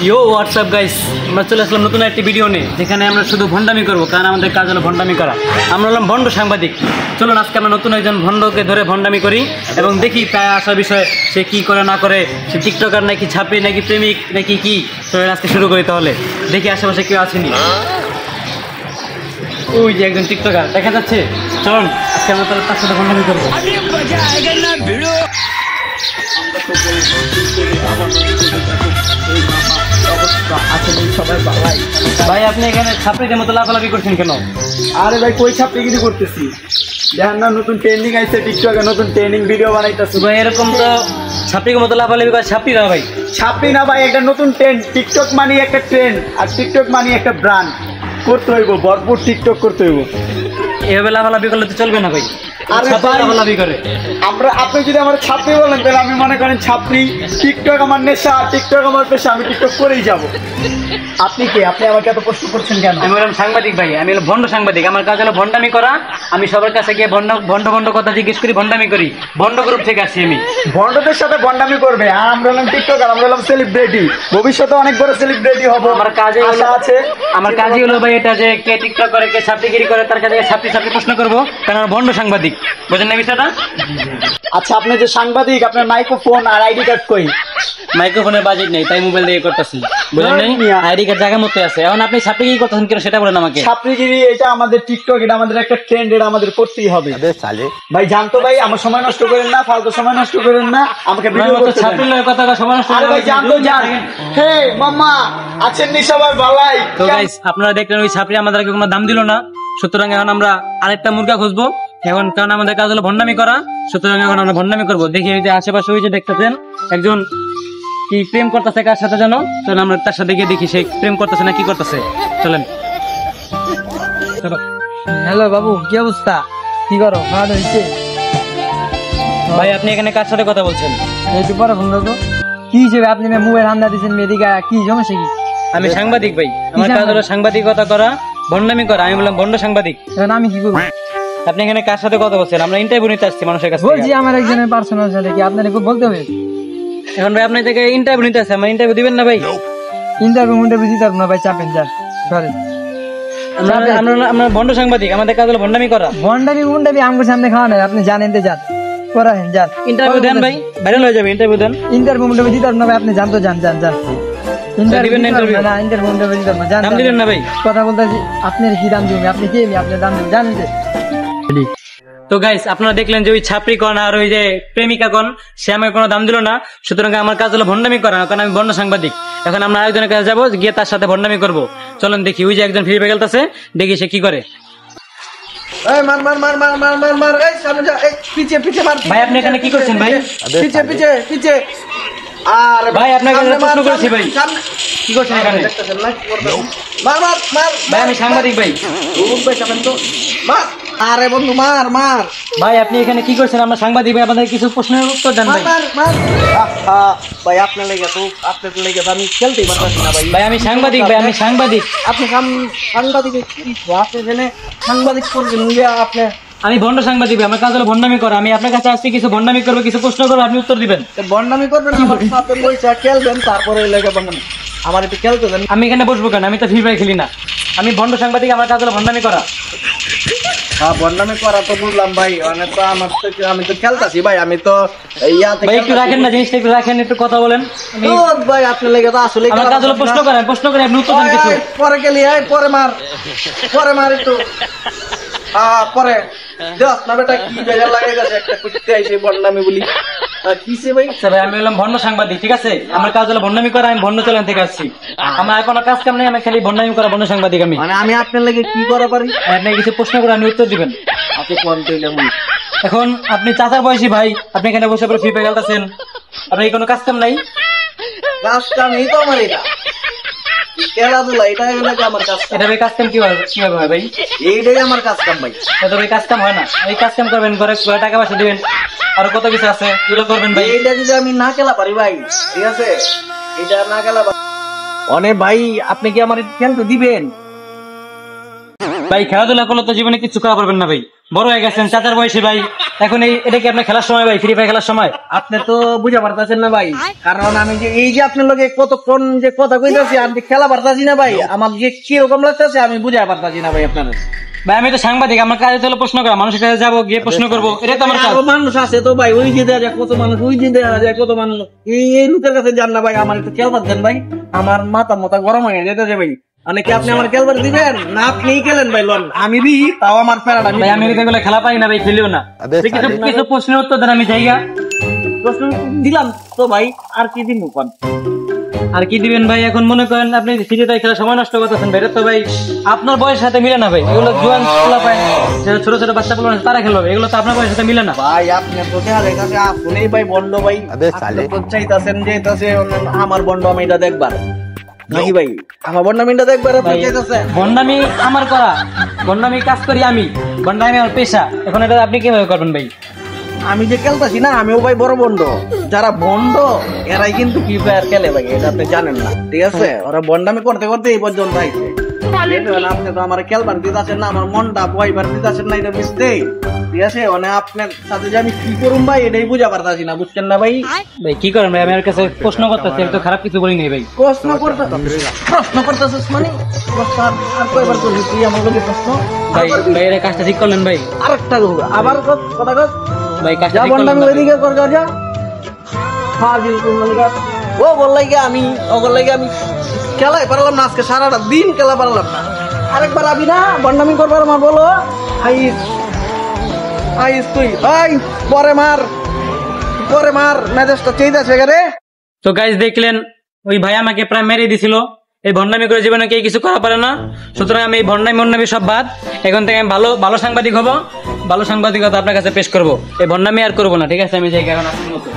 ইয়ো WhatsApp guys, আমরা চলে আসলাম নতুন একটি ভিডিও নিয়ে, যেখানে আমরা শুধু ভণ্ডামি করবো, কারণ আমাদের কাজ হলো ভণ্ডামি করা। আমরা হলাম ভণ্ড সাংবাদিক। চলুন আজকে আমরা নতুন একজন ভণ্ডকে ধরে ভণ্ডামি করি এবং দেখি তার আসার বিষয়ে সে কি করে না করে, সে টিকটকার নাকি ছাপড়ি নাকি প্রেমিক নাকি কি। চলুন আজকে শুরু করি তাহলে, দেখি আশেপাশে কেউ আসেনি। ওই যে একজন টিকটকার দেখা যাচ্ছে, চলুন আজকে আমরা তার সাথে ভণ্ডামি করবো। ভাই আপনি এখানে ছাপড়িদের মতো লাফালাফি করছেন কেন? আরে ভাই কই ছাপড়িগিরি করতেছি, দেখেন না নতুন ট্রেন্ডিং আইছে টিকটকে, নতুন ট্রেন্ডিং ভিডিও বানাইতেছি ভাই। এরকম তো ছাপড়ির মতো লাফালাফি করে ছাপড়ি না ভাই। ছাপড়ি না ভাই, একটা নতুন ট্রেন্ড। টিকটক মানে একটা ট্রেন্ড, আর টিকটক মানে একটা ব্র্যান্ড। করতে হইব, ভরপুর টিকটক করতে হইব। এভাবে লাফালাফি করলে তো চলবে না ভাই। আরে লাফালাফি করে আপনি যদি আমার ছাপড়ি বলেন তাহলে আমি মনে করেন ছাপড়ি। টিকটক আমার নেশা, টিকটক আমার পেশা, আমি টিকটক করেই যাব। আপনি কে? আপনি আমাকে এত প্রশ্ন করছেন কেন? আমি হলাম সাংবাদিক ভাই, আমি হলো ভণ্ড সাংবাদিক। আমার কাজ হলো ভণ্ডামি করা। আমি সবার কাছে গিয়ে ভণ্ড কথা জিজ্ঞেস করি, ভণ্ডামি করি। ভণ্ড গ্রুপ থেকে আসছি আমি। ভণ্ডদের সাথে ভণ্ডামি করবে, আর আমরা হলাম টিকটকার, আমরা হলাম সেলিব্রিটি। ভবিষ্যতে অনেক বড় সেলিব্রিটি হব, আমার কাজে আশা আছে। আমার কাজই হলো ভাই এটা, যে কে টিকটক করে, কে ছাপড়িগিরি করে, তার কাছে ছাপড়ি প্রশ্ন করবো, কারণ আমার ভণ্ড সাংবাদিক। বুঝেন না বিষয়টা? আচ্ছা, আপনি যে সাংবাদিক, আপনার মাইক্রোফোন আর আইডি কার্ড কই? মাইক্রোফোনের বাজেট নেই, তাই মোবাইল দিয়ে করতেছি। বুঝলেন নাই? আইডি কার্ড জায়গা মতো আছে। এখন আপনি ছাপড়িগিরি করতেছেন কেন সেটা বলেন আমাকে। ছাপড়িগিরি এটা আমাদের টিকটক, এটা আমাদের একটা ট্রেন্ড, এটা আমাদের করতেই হবে। ভাই জানতো ভাই, আমার সময় নষ্ট করেন না, ফালতু সময় নষ্ট করেন না, আমাকে ভিডিও করতে দেন। ছাপড়ির কথা সময় নষ্ট আরে ভাই জানতো, জান। হে মাম্মা, আছেন নি সবাই ভালাই? তো গাইস, আপনারা দেখলেন ওই ছাপড়ি আমাদেরকে কোনো দাম দিল না, সুতরাং এখন আমরা আরেকটা মুরগা খুঁজবো এখন, কারণ আমাদের কাজ হলো ভণ্ডামি করা। সুতরাং এখন আমরা ভণ্ডামি করবো। দেখি ওই যে আশেপাশে ওই যে দেখতেছেন একজন কি প্রেম করতেছে, কার সাথে জানো? চলেন আমরা তার সাথে গিয়ে দেখি সে প্রেম করতেছে না কি করতেছে। চলেন। হ্যালো বাবু, কি অবস্থা? কি করো? খাওয়া হয়েছে? ভাই আপনি এখানে কার সাথে কথা বলছেন? একটু পরে ফোন দাও তো। কি হিসেবে আপনি মোবাইল হামলা দিচ্ছেন মেয়েদিকা? কি সমস্যা কি? আমি সাংবাদিক ভাই, আমার কাজ হলো সাংবাদিকতা করা, ভণ্ডামি করা। আমি বললাম ভণ্ড সাংবাদিক। এখন আমি কি করবো? আপনি এখানে কার সাথে কথা বলছেন? আমরা ইন্টারভিউ নিতে আসছি মানুষের কাছে। বলছি আমার একজনের পার্সোনাল সাথে, কি আপনার বলতে হবে? এখন ভাই আপনার থেকে ইন্টারভিউ নিতে আসছে, আমার ইন্টারভিউ দিবেন না ভাই? ইন্টারভিউ দিতে পারবো না ভাই, চাপেন যান। সরি, আমরা ভণ্ড সাংবাদিক, আমাদের কাজ হলো ভণ্ডামি করা। ভণ্ডামি আমার সামনে খাওয়া নাই, আপনি জানেন তো, যান করাহেন, যান। ইন্টারভিউ দেন ভাই, ভাইরাল হয়ে যাবে। ইন্টারভিউ দেন। ইন্টারভিউ দিতে পারবো না ভাই, আপনি জানতো, যান। কথা বলতেছি, আপনার কি দাম দিবেন? আপনি কে? আপনার দাম দিবেন, জানেন যে। তো গাইস, আপনারা দেখলেন যে ওই ছাপড়ি কন আর ওই যে প্রেমিকা কন, সে আমাকে কোনো দাম দিল না। সুতরাং আমার কাজ হলো ভণ্ডামি করা, কারণ আমি ভণ্ড সাংবাদিক। এখন আমরা আরেকজনের কাছে যাবো, গিয়ে তার সাথে ভণ্ডামি করবো। চলেন দেখি ওই যে একজন ফ্রি পেয়ে গেলতেছে, দেখি সে কি করে। ভাই আপনি এখানে কি করছেন ভাই? আর ভাই আপনাকে প্রশ্ন করেছি ভাই, কি করছেন এখানে? ভাই আমি সাংবাদিক ভাই। আরে বন্ধু মার। ভাই আপনি এখানে কি করছেন? আমরা সাংবাদিক ভাই, আপনাদের কিছু প্রশ্নের উত্তর দেন ভাই। ভাই আপনার লেগে তো আমি খেলতেই পারতাছি না ভাই। ভাই আমি সাংবাদিক ভাই, আমি সাংবাদিক। আপনি সাংবাদিক আপনি এখানে সাংবাদিক করবেন? আপনি আমি ভণ্ড সাংবাদিক ভাই, আমার কাজ হলো ভণ্ডামি করা। আমি আপনার কাছে আসছি, কিছু ভণ্ডামি করবো, কিছু প্রশ্ন করবো, আপনি উত্তর দিবেন। বন্ডামি করবেন, আমার সাথে পয়সা খেলবেন, তারপরে লেগে বন্ডামি। আমার একটু খেলতে দেন। আমি এখানে বসবো কেন? আমি তো ফ্রি ফায়ার খেলি না। আমি ভণ্ড সাংবাদিক, আমার কাজ হলো ভণ্ডামি করা। হ্যাঁ বন্ডামি করা তো বুঝলাম ভাই, অনেক তো আমার থেকে আমি তো খেলতাছি ভাই, আমি তো ভাই একটু রাখেন না, জিনিসটা একটু রাখেন, একটু কথা বলেন। ভাই আপনার লেগে তো আসলে আমার কাজ হলো প্রশ্ন করেন, প্রশ্ন করে আপনি উত্তর দেন কিছু। পরে গেলি, পরে মার একটু পরে দেখ না বেটা, কি জায়গা লাগে গেছে একটা করতে আইছে বন্ডামি বলি। কিসে ভাই? ভাই আমি হলাম ভণ্ড সাংবাদিক, ঠিক আছে? আমার কাজ হলো ভণ্ডামি করা, আমি ভণ্ড চ্যানেল থেকে আসছি। আমার কোনো কাজ কাম নেই, আমি খালি ভণ্ডামি করা, ভণ্ড সাংবাদিক আমি। মানে আমি আপনার লেগে কি করা পারি? আপনি কিছু প্রশ্ন করে আপনি উত্তর দিবেন। আপনি কোন কইলাম? এখন আপনি চাচার বয়সী ভাই, আপনি এখানে বসে পরে ফ্রি ফায়ার খেলতেছেন, আপনার কোনো কাজ কাম নাই? কাজ কাম এই তো আমার, এটা খেলাধুলা, এটাই হলো আমার কাজ। এটা ভাই কাজ কাম কিভাবে হয় ভাই? এইটাই আমার কাজ কাম ভাই। এটা ভাই কাজ কাম হয় না। এই কাজ কাম করবেন, ঘরে টাকা পয়সা দিবেন, আরো কত কিছু আছে, এগুলো করবেন ভাই। এইটা যদি আমি না খেলা পারি ভাই, ঠিক আছে, এটা না খেলা অনেক ভাই, আপনি কি আমার খেলতে দিবেন? ভাই খেলাধুলা করলে তো জীবনে কিছু করা পারবেন না ভাই, বড় হয়ে গেছেন, চাচার বয়সে ভাই, এখন এটা কি আপনার খেলার সময় ভাই, ফ্রি ফায়ার খেলার সময়? আপনি তো বুঝা পারতেছেন না ভাই, কারণ আমি যে এই যে আপনার লগে কতক্ষণ যে কথা কইতাছি আমি যে খেলা পারতাছি না ভাই, আমার যে কিরকম লাগতেছে আমি বুঝা পারতাছি না ভাই আপনার। ভাই আমি তো সাংবাদিক, আমার কাজ হলো প্রশ্ন করা, মানুষের কাছে যাবো, গিয়ে প্রশ্ন করবো, এটা তো আমার কাজ। আরো মানুষ আছে তো ভাই, ওই যে দেখা যায় কত মানুষ, ওই যে দেখা যায় কত মানুষ, এই লোকের কাছে যান না ভাই, আমার একটু খেলবার দেন ভাই, আমার মাথা গরম হয়ে যেতেছে ভাই। মানে কি আপনি আমার খেলবার দিবেন না আপনিই খেলেন ভাই? লন আমি দিই তাও আমার ফেরাটা ভাই আমি এগুলো খেলা পাই না ভাই, খেলিও না। কিছু প্রশ্নের উত্তর দেন, আমি জায়গা প্রশ্ন দিলাম তো ভাই, আর কি দিন কোন? আর কি দিবেন ভাই? এখন মনে করেন আপনি ফ্রি ফায়ার খেলার সময় নষ্ট করতেছেন ভাই, এটা তো ভাই আপনার বয়সের সাথে মিলে না ভাই। এগুলো জোয়ান পোলা পায়, ছোট ছোট বাচ্চা পোলা তারা খেলবে, এগুলো তো আপনার বয়সের সাথে মিলে না ভাই। আপনি তো দেখা যাইতাছে আপনি ভাই বন্ড ভাই, আপনি তো চাইতাছেন যে আমার বন্ড আমি এটা দেখবার নাকি ভাই? আমার বন্ডামিটা দেখবার আপনি চাইতাছেন? ভন্ডামি আমার করা, ভন্ডামি কাজ করি আমি, ভন্ডামি আমার পেশা। এখন এটা আপনি কিভাবে করবেন ভাই? আমি যে খেলতাছি না, আমিও ভাই বড় বন্ড। যারা বন্ড এরাই কিন্তু ফ্রি ফায়ার খেলে ভাই, এটা আপনি জানেন না, ঠিক আছে? ওরা বন্ডামি করতে করতে এই পর্যন্ত আইছে। আপনি তো আমার খেলবার দিতেছেন না, আমার মনটা বইবার দিতেছেন না, এটা বুঝতে, ঠিক আছে? মানে আপনার সাথে যে আমি কি করুম ভাই এটাই বুঝা পারতাছি না, বুঝছেন না ভাই? ভাই কি করেন ভাই? আমার কাছে প্রশ্ন করতেছে, তো খারাপ কিছু বলি নাই ভাই। প্রশ্ন করতেছিস মানে প্রশ্ন আর কয়বার করবি তুই আমার কাছে প্রশ্ন? ভাই ভাই এর কাজটা ঠিক করলেন ভাই? আরেকটা আবার কথা কর ভাই কাজটা যা ঠিক করলেন বন্ডামি না ভাই? ওইদিকে কর যা ফাজিল কুমলগা। ও বললাই কি আমি খেলাই পারলাম না, আজকে সারাটা দিন খেলা পারলাম না। আরেকবার আবি না বন্ডামি করবার আমার বলো আইস তুই ভাই, পরে মার মেজাজটা চেঞ্জ আছে রে। তো গাইজ দেখলেন, ওই ভাই আমাকে প্রায় মেরে দিছিল। এই ভন্ডামি করে জীবনে কেউ কিছু করা পারে না, সুতরাং আমি এই ভন্ডামি সব বাদ। এখন থেকে আমি ভালো সাংবাদিক হব, ভালো সাংবাদিকতা আপনার কাছে পেশ করবো, এই ভন্ডামি আর করবো না, ঠিক আছে? আমি যাই এখন আপনার মতো।